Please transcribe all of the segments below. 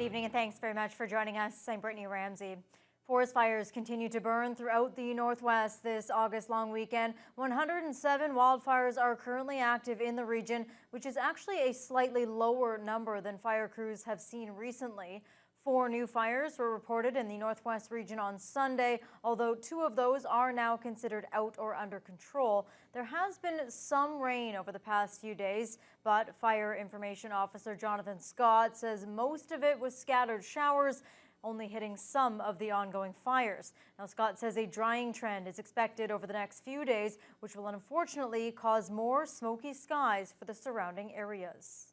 evening and thanks very much for joining us. I'm Brittany Ramsey. Forest fires continue to burn throughout the Northwest this August long weekend. 107 wildfires are currently active in the region, which is actually a slightly lower number than fire crews have seen recently. 4 new fires were reported in the Northwest region on Sunday, although 2 of those are now considered out or under control. There has been some rain over the past few days, but Fire Information Officer Jonathan Scott says most of it was scattered showers, only hitting some of the ongoing fires. Now, Scott says a drying trend is expected over the next few days, which will unfortunately cause more smoky skies for the surrounding areas.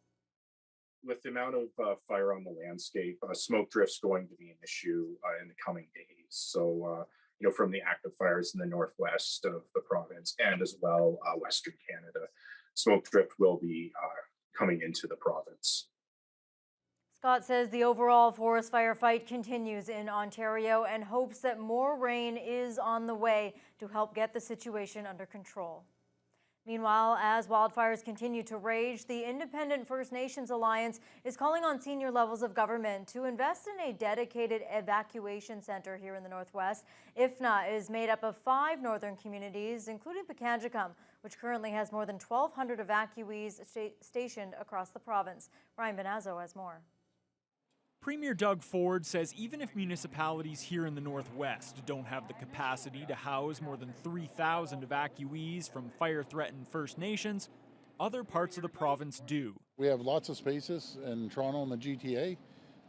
With the amount of fire on the landscape, smoke drift's going to be an issue in the coming days. So, from the active fires in the northwest of the province and as well Western Canada, smoke drift will be coming into the province. Scott says the overall forest fire fight continues in Ontario and hopes that more rain is on the way to help get the situation under control. Meanwhile, as wildfires continue to rage, the Independent First Nations Alliance is calling on senior levels of government to invest in a dedicated evacuation center here in the Northwest. IFNA is made up of 5 northern communities, including Pekanjikam, which currently has more than 1,200 evacuees stationed across the province. Ryan Benazzo has more. Premier Doug Ford says even if municipalities here in the Northwest don't have the capacity to house more than 3,000 evacuees from fire-threatened First Nations, other parts of the province do. We have lots of spaces in Toronto and the GTA.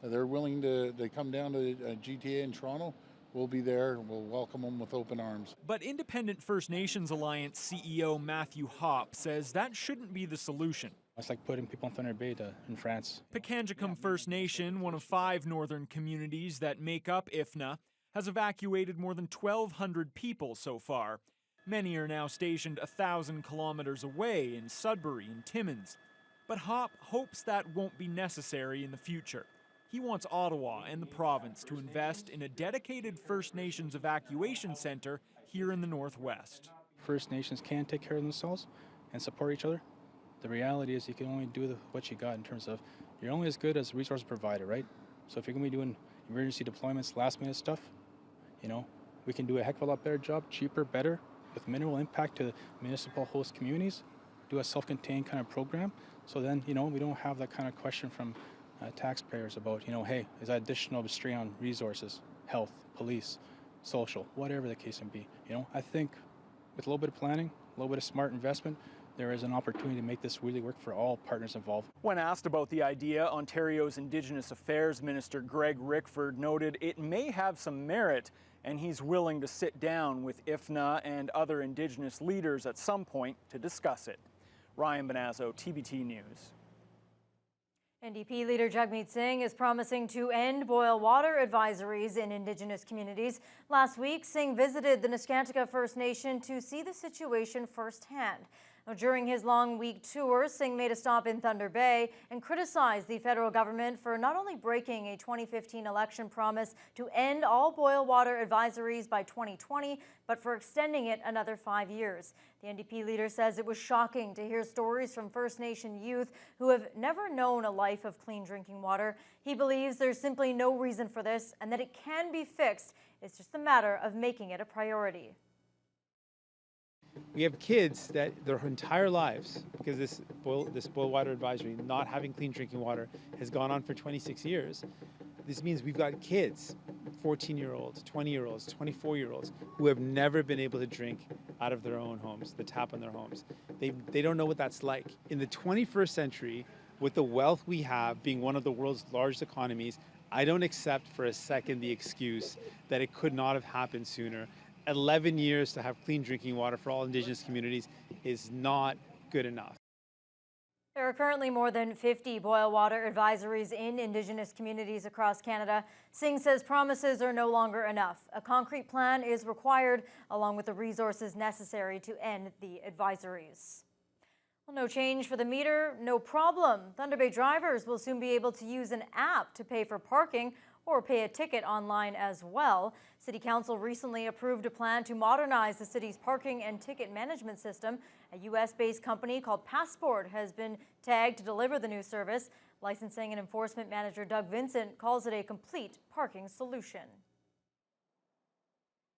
They're willing to come down to GTA in Toronto. We'll be there. We'll welcome them with open arms. But Independent First Nations Alliance CEO Matthew Hopp says that shouldn't be the solution. It's like putting people in Thunder Bay in France. Pekanjikam First Nation, one of 5 northern communities that make up IFNA, has evacuated more than 1,200 people so far. Many are now stationed 1,000 kilometers away in Sudbury and Timmins. But Hopp hopes that won't be necessary in the future. He wants Ottawa and the province to invest in a dedicated First Nations evacuation centre here in the Northwest. First Nations can take care of themselves and support each other. The reality is you can only do what you got in terms of you're only as good as a resource provider, right? So if you're going to be doing emergency deployments, last minute stuff, we can do a heck of a lot better job, cheaper, better, with minimal impact to municipal host communities, do a self-contained kind of program. So then, we don't have that kind of question from taxpayers about, hey, is that additional strain on resources, health, police, social, whatever the case may be. I think with a little bit of planning, a little bit of smart investment, there is an opportunity to make this really work for all partners involved. When asked about the idea, Ontario's Indigenous Affairs Minister Greg Rickford noted it may have some merit and he's willing to sit down with IFNA and other Indigenous leaders at some point to discuss it. Ryan Benazzo, TBT News. NDP leader Jagmeet Singh is promising to end boil water advisories in Indigenous communities. Last week, Singh visited the Neskantaga First Nation to see the situation firsthand. Now, during his long week tour, Singh made a stop in Thunder Bay and criticized the federal government for not only breaking a 2015 election promise to end all boil water advisories by 2020, but for extending it another 5 years. The NDP leader says it was shocking to hear stories from First Nation youth who have never known a life of clean drinking water. He believes there's simply no reason for this and that it can be fixed. It's just a matter of making it a priority. We have kids that their entire lives, because this boil water advisory, not having clean drinking water, has gone on for 26 years. This means we've got kids, 14-year-olds, 20-year-olds, 24-year-olds, who have never been able to drink out of their own homes, the tap in their homes. They don't know what that's like. In the 21st century, with the wealth we have, being one of the world's largest economies, I don't accept for a second the excuse that it could not have happened sooner. 11 years to have clean drinking water for all Indigenous communities is not good enough. There are currently more than 50 boil water advisories in Indigenous communities across Canada. Singh says promises are no longer enough. A concrete plan is required, along with the resources necessary to end the advisories. Well, no change for the meter, no problem. Thunder Bay drivers will soon be able to use an app to pay for parking or pay a ticket online as well. City Council recently approved a plan to modernize the city's parking and ticket management system. A U.S.-based company called Passport has been tagged to deliver the new service. Licensing and Enforcement Manager Doug Vincent calls it a complete parking solution.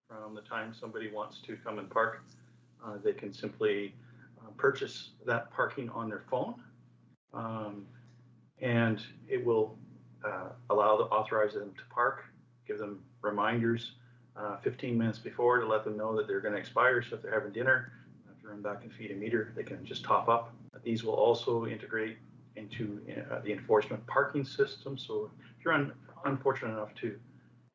From the time somebody wants to come and park, they can simply purchase that parking on their phone, and it will authorize them to park, give them reminders 15 minutes before to let them know that they're going to expire. So if they're having dinner, if they run back and feed a meter, they can just top up. These will also integrate into the enforcement parking system. So if you're unfortunate enough to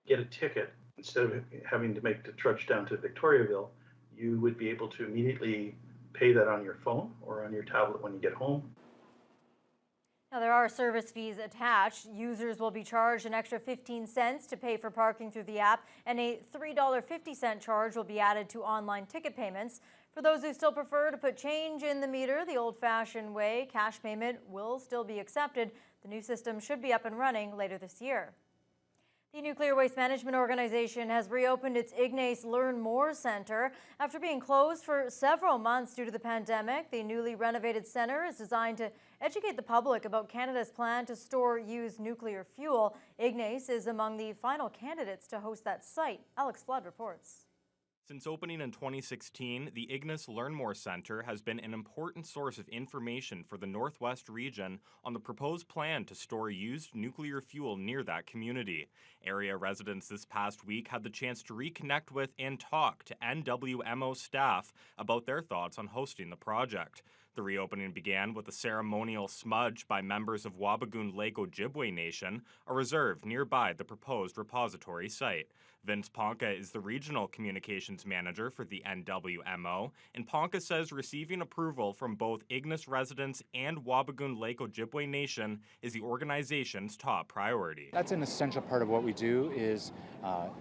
get a ticket, instead of having to make the trudge down to Victoriaville, you would be able to immediately pay that on your phone or on your tablet when you get home. Now, there are service fees attached. Users will be charged an extra 15 cents to pay for parking through the app, and a $3.50 charge will be added to online ticket payments. For those who still prefer to put change in the meter the old-fashioned way, cash payment will still be accepted. The new system should be up and running later this year. The Nuclear Waste Management Organization has reopened its Ignace Learn More Center. After being closed for several months due to the pandemic, the newly renovated center is designed to educate the public about Canada's plan to store used nuclear fuel. Ignace is among the final candidates to host that site. Alex Flood reports. Since opening in 2016, the Ignace Learn More Center has been an important source of information for the Northwest region on the proposed plan to store used nuclear fuel near that community. Area residents this past week had the chance to reconnect with and talk to NWMO staff about their thoughts on hosting the project. The reopening began with a ceremonial smudge by members of Wabigoon Lake Ojibwe Nation, a reserve nearby the proposed repository site. Vince Ponca is the regional communications manager for the NWMO, and Ponca says receiving approval from both Ignace residents and Wabigoon Lake Ojibwe Nation is the organization's top priority. That's an essential part of what we do is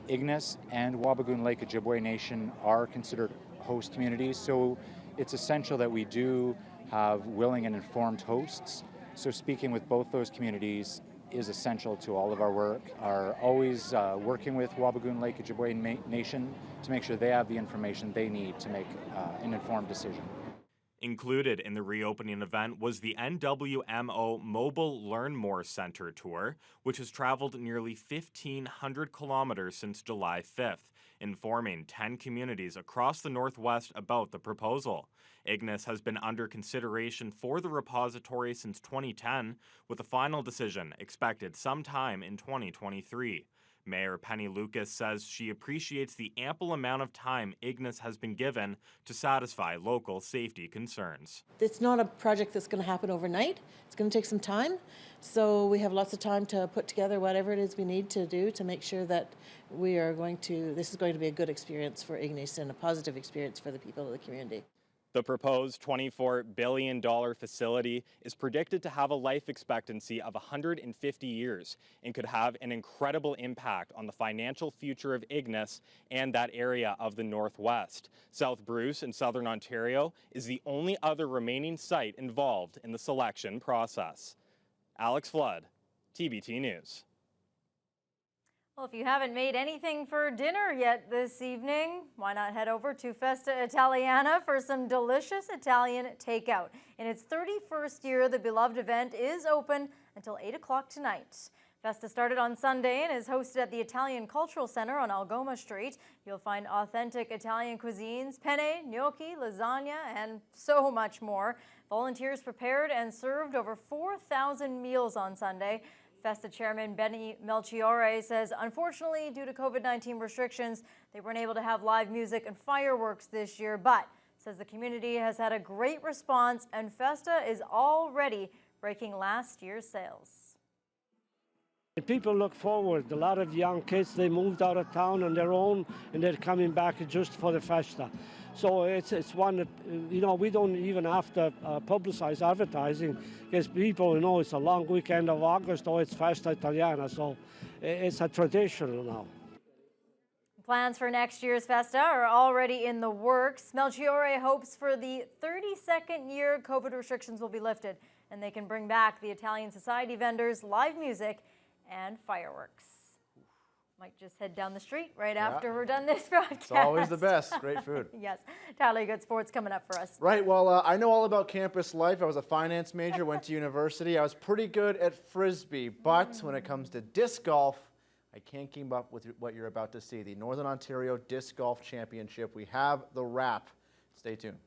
Ignace and Wabigoon Lake Ojibwe Nation are considered host communities, so it's essential that we do have willing and informed hosts. So speaking with both those communities is essential to all of our work. Are always working with Wabigoon Lake Ojibwe Nation to make sure they have the information they need to make an informed decision. Included in the reopening event was the NWMO Mobile Learn More Center tour, which has traveled nearly 1,500 kilometers since July 5th, informing 10 communities across the Northwest about the proposal. Ignace has been under consideration for the repository since 2010, with a final decision expected sometime in 2023. Mayor Penny Lucas says she appreciates the ample amount of time Ignace has been given to satisfy local safety concerns. It's not a project that's going to happen overnight. It's going to take some time. So we have lots of time to put together whatever it is we need to do to make sure that this is going to be a good experience for Ignace and a positive experience for the people of the community. The proposed $24 billion facility is predicted to have a life expectancy of 150 years and could have an incredible impact on the financial future of Ignace and that area of the Northwest. South Bruce in Southern Ontario is the only other remaining site involved in the selection process. Alex Flood, TBT News. Well, if you haven't made anything for dinner yet this evening, why not head over to Festa Italiana for some delicious Italian takeout. In its 31st year, the beloved event is open until 8 o'clock tonight. Festa started on Sunday and is hosted at the Italian Cultural Center on Algoma Street. You'll find authentic Italian cuisines, penne, gnocchi, lasagna, and so much more. Volunteers prepared and served over 4,000 meals on Sunday. Festa Chairman Benny Melchiorre says, unfortunately, due to COVID-19 restrictions, they weren't able to have live music and fireworks this year, but says the community has had a great response and Festa is already breaking last year's sales. People look forward. A lot of young kids, they moved out of town on their own and they're coming back just for the Festa. So it's one that, we don't even have to publicize advertising because people know it's a long weekend of August or it's Festa Italiana, so it's a tradition now. Plans for next year's Festa are already in the works. Melchiorre hopes for the 32nd year COVID restrictions will be lifted and they can bring back the Italian Society vendors, live music, and fireworks. Might just head down the street right after we're done this broadcast. It's always the best. Great food. Yes. Tyler, you got sports coming up for us. Right. Well, I know all about campus life. I was a finance major, went to university. I was pretty good at Frisbee. But when it comes to disc golf, I can't keep up with what you're about to see. The Northern Ontario Disc Golf Championship. We have the wrap. Stay tuned.